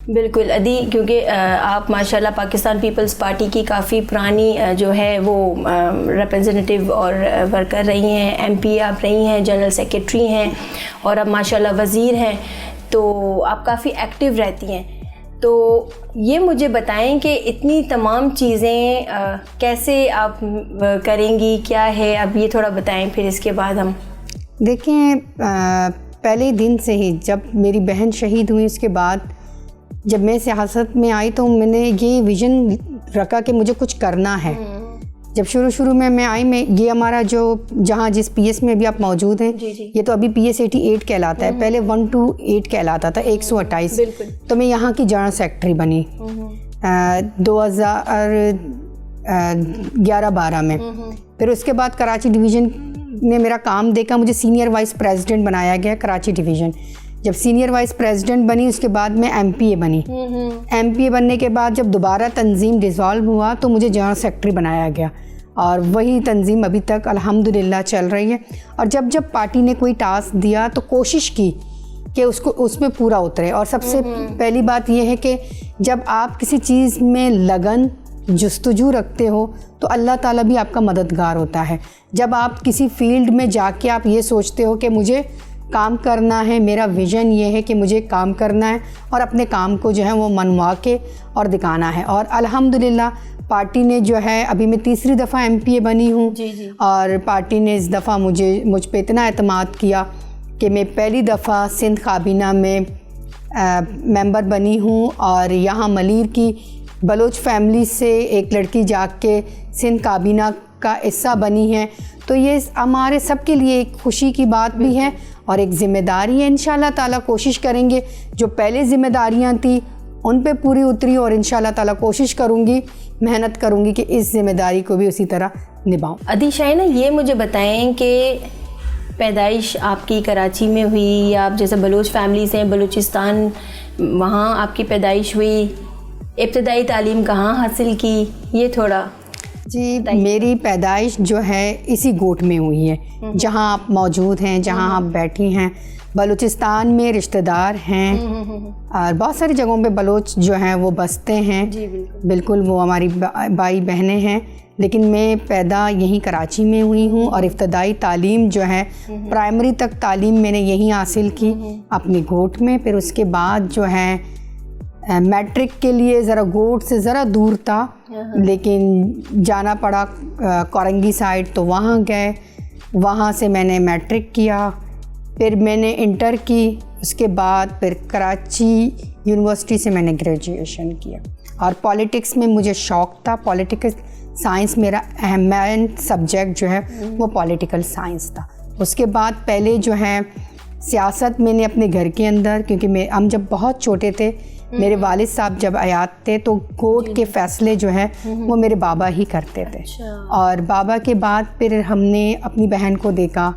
बिल्कुल अदी, क्योंकि आप माशाल्लाह पाकिस्तान पीपल्स पार्टी की काफ़ी पुरानी जो है वो रिप्रेजेंटेटिव और वर्कर रही हैं, एमपी आप रही हैं, जनरल सेक्रेटरी हैं और अब माशाल्लाह वज़ीर हैं, तो आप काफ़ी एक्टिव रहती हैं। तो ये मुझे बताएं कि इतनी तमाम चीज़ें कैसे आप करेंगी, क्या है, अब ये थोड़ा बताएं, फिर इसके बाद हम देखें। पहले दिन से ही जब मेरी बहन शहीद हुई, उसके बाद जब मैं सियासत में आई तो मैंने ये विज़न रखा कि मुझे कुछ करना है। जब शुरू में मैं आई, ये हमारा जो जहाँ जिस पीएस में अभी आप मौजूद हैं, ये तो अभी पीएस 88 कहलाता है, पहले 128 कहलाता था, 128। तो मैं यहाँ की जनरल सेक्रेटरी बनी 2011-12 में। फिर उसके बाद कराची डिवीज़न ने मेरा काम देखा, मुझे सीनियर वाइस प्रेसिडेंट बनाया गया कराची डिवीज़न। जब सीनियर वाइस प्रेसिडेंट बनी, उसके बाद मैं एमपीए बनी। एमपीए बनने के बाद जब दोबारा तंजीम डिज़ोल्व हुआ तो मुझे जनरल सेक्रेटरी बनाया गया और वही तंजीम अभी तक अल्हम्दुलिल्लाह चल रही है। और जब पार्टी ने कोई टास्क दिया तो कोशिश की कि उसको उसमें पूरा उतरे। और सबसे पहली बात यह है कि जब आप किसी चीज़ में लगन जुस्तजू रखते हो तो अल्लाह ताला भी आपका मददगार होता है। जब आप किसी फील्ड में जाके आप ये सोचते हो कि मुझे काम करना है, मेरा विज़न ये है कि मुझे काम करना है और अपने काम को जो है वो मनवा के और दिखाना है। और अल्हम्दुलिल्लाह पार्टी ने जो है, अभी मैं तीसरी दफ़ा एमपीए बनी हूँ और पार्टी ने इस दफ़ा मुझ पे इतना एतमाद किया कि मैं पहली दफ़ा सिंध काबीना में मेंबर बनी हूँ। और यहाँ मलीर की बलोच फैमिली से एक लड़की जाके सिंध काबीना का हिस्सा बनी है। तो ये हमारे सब के लिए एक खुशी की बात भी है और एक ज़िम्मेदारी है। इंशाल्लाह ताला कोशिश करेंगे, जो पहले ज़िम्मेदारियां थी उन पे पूरी उतरी और इंशाल्लाह ताला कोशिश करूँगी, मेहनत करूँगी कि इस ज़िम्मेदारी को भी उसी तरह निभाऊँ। अदी शाइना, ये मुझे बताएं कि पैदाइश आपकी कराची में हुई या आप जैसे बलोच फैमिली से हैं, बलूचिस्तान, वहाँ आपकी पैदाइश हुई, इब्तदाई तालीम कहाँ हासिल की, ये थोड़ा जी। मेरी पैदाइश जो है इसी गोट में हुई है जहाँ आप मौजूद हैं, जहाँ आप बैठी हैं। बलूचिस्तान में रिश्तेदार हैं और बहुत सारी जगहों पे बलोच जो हैं वो बसते हैं। बिल्कुल वो हमारी भाई बहनें हैं, लेकिन मैं पैदा यहीं कराची में हुई हूँ और इब्तदाई तालीम जो है प्राइमरी तक तालीम मैंने यहीं हासिल की अपनी गोट में। फिर उसके बाद जो है मैट्रिक के लिए ज़रा गोट से ज़रा दूर था, लेकिन जाना पड़ा कोरंगी साइड, तो वहाँ गए, वहाँ से मैंने मैट्रिक किया। फिर मैंने इंटर की, उसके बाद फिर कराची यूनिवर्सिटी से मैंने ग्रेजुएशन किया। और पॉलिटिक्स में मुझे शौक़ था, पॉलिटिकल साइंस मेरा अहम सब्जेक्ट जो है वो पॉलिटिकल साइंस था। उसके बाद पहले जो है सियासत मैंने अपने घर के अंदर, क्योंकि हम जब बहुत छोटे थे, मेरे वालिद साहब जब आयात थे तो कोर्ट के फ़ैसले जो है वो मेरे बाबा ही करते थे। और बाबा के बाद फिर हमने अपनी बहन को देखा।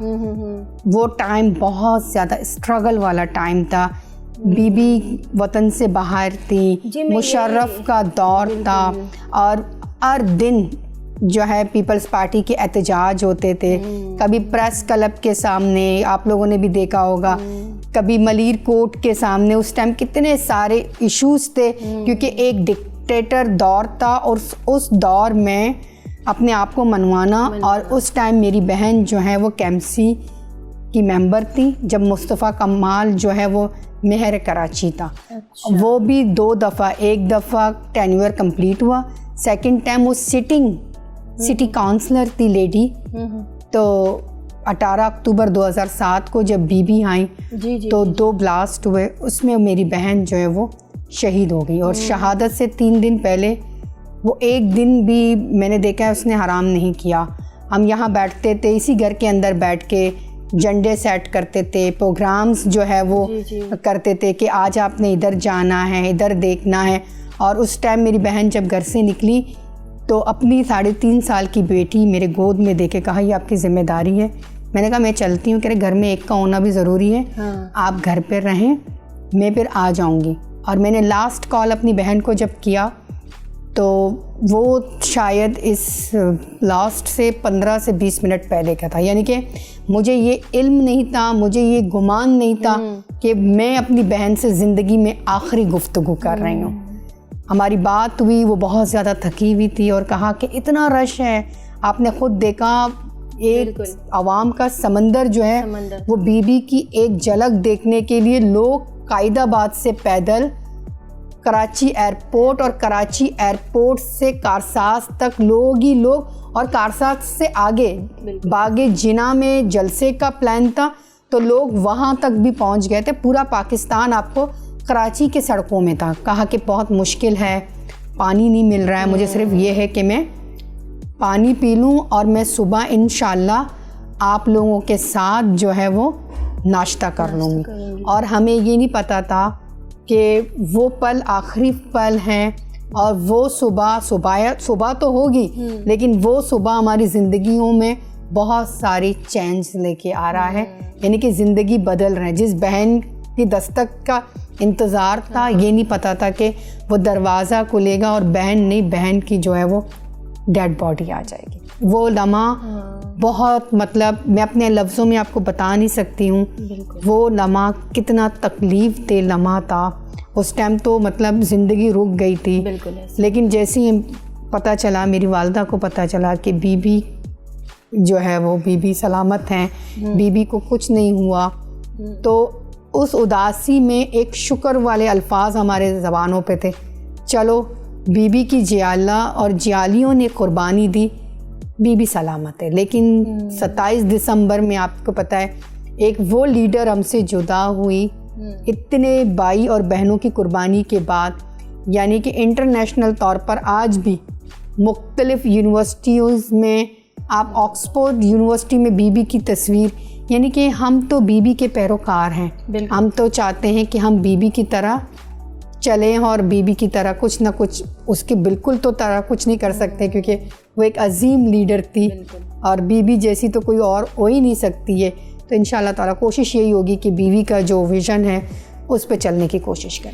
वो टाइम बहुत ज़्यादा स्ट्रगल वाला टाइम था, बीबी वतन से बाहर थी, मुशर्रफ का दौर था और हर दिन जो है पीपल्स पार्टी के एहतजाज होते थे। कभी प्रेस क्लब के सामने, आप लोगों ने भी देखा होगा, कभी मलीर कोर्ट के सामने। उस टाइम कितने सारे इश्यूज थे क्योंकि एक डिक्टेटर दौर था और उस दौर में अपने आप को मनवाना। और उस टाइम मेरी बहन जो है वो केएमसी की मेंबर थी जब मुस्तफ़ा कमाल जो है वो मेहर कराची था। वो भी 2 दफ़ा, एक दफ़ा टेन्योर कंप्लीट हुआ, सेकंड टाइम वो सिटी काउंसलर थी लेडी। तो 18 अक्टूबर 2007 को जब बीबी आई तो 2 ब्लास्ट हुए, उसमें मेरी बहन जो है वो शहीद हो गई। और शहादत से 3 दिन पहले वो एक दिन भी मैंने देखा है उसने हराम नहीं किया। हम यहाँ बैठते थे, इसी घर के अंदर बैठ के झंडे सेट करते थे, प्रोग्राम्स जो है वो करते थे कि आज आपने इधर जाना है, इधर देखना है। और उस टाइम मेरी बहन जब घर से निकली तो अपनी 3.5 साल की बेटी मेरे गोद में देके कहा ये आपकी ज़िम्मेदारी है। मैंने कहा मैं चलती हूँ। कह रहे घर में एक का होना भी ज़रूरी है, आप घर पर रहें, मैं फिर आ जाऊँगी। और मैंने लास्ट कॉल अपनी बहन को जब किया तो वो शायद इस लास्ट से 15 से 20 मिनट पहले का था। यानी कि मुझे ये इल्म नहीं था, मुझे ये गुमान नहीं था कि मैं अपनी बहन से ज़िंदगी में आखिरी गुफ्तगू कर रही हूँ। हमारी बात हुई, वो बहुत ज़्यादा थकी हुई थी और कहा कि इतना रश है, आपने ख़ुद देखा एक आवाम का समंदर जो है वो बीबी की एक झलक देखने के लिए लोग कायदाबाद से पैदल कराची एयरपोर्ट और कराची एयरपोर्ट से कारसाज तक लोग ही लोग, और कारसाज से आगे बागे जिना में जलसे का प्लान था तो लोग वहाँ तक भी पहुँच गए थे। पूरा पाकिस्तान आपको कराची के सड़कों में था। कहा कि बहुत मुश्किल है, पानी नहीं मिल रहा है, मुझे सिर्फ ये है कि मैं पानी पी लूँ और मैं सुबह इंशाल्लाह आप लोगों के साथ जो है वो नाश्ता कर लूँगी। और हमें ये नहीं पता था कि वो पल आखिरी पल हैं और वो सुबह तो होगी, लेकिन वो सुबह हमारी ज़िंदगियों में बहुत सारी चेंज लेके आ रहा है। यानी कि ज़िंदगी बदल रहे हैं। जिस बहन की दस्तक का इंतज़ार था, ये नहीं पता था कि वो दरवाज़ा खुलेगा और बहन की जो है वो डेड बॉडी आ जाएगी। वो लम्हा बहुत, मतलब मैं अपने लफ्ज़ों में आपको बता नहीं सकती हूँ वो लम्हा कितना तकलीफ़ दे लम्हा था। उस टाइम तो मतलब ज़िंदगी रुक गई थी। लेकिन जैसे ही पता चला, मेरी वालदा को पता चला कि बीबी जो है वो बीबी सलामत हैं, बीबी को कुछ नहीं हुआ, तो उस उदासी में एक शुक्र वाले अल्फाज हमारे ज़बानों पे थे, चलो बीबी की जियाला और जियालियों ने कुर्बानी दी, बीबी सलामत है। लेकिन 27 दिसंबर में आपको पता है एक वो लीडर हमसे जुदा हुई, इतने भाई और बहनों की कुर्बानी के बाद। यानी कि इंटरनेशनल तौर पर आज भी मुख्तलिफ यूनिवर्सिटीज़ में, आप ऑक्सफोर्ड यूनिवर्सिटी में बीबी की तस्वीर, यानी कि हम तो बीबी के पैरोकार हैं। हम तो चाहते हैं कि हम बीबी की तरह चलें और बीबी की तरह कुछ ना कुछ, उसके बिल्कुल तो तरह कुछ नहीं कर सकते क्योंकि वो एक अजीम लीडर थी और बीबी जैसी तो कोई और हो ही नहीं सकती है। तो इंशाल्लाह ताला कोशिश यही होगी कि बीवी का जो विज़न है उस पर चलने की कोशिश करें।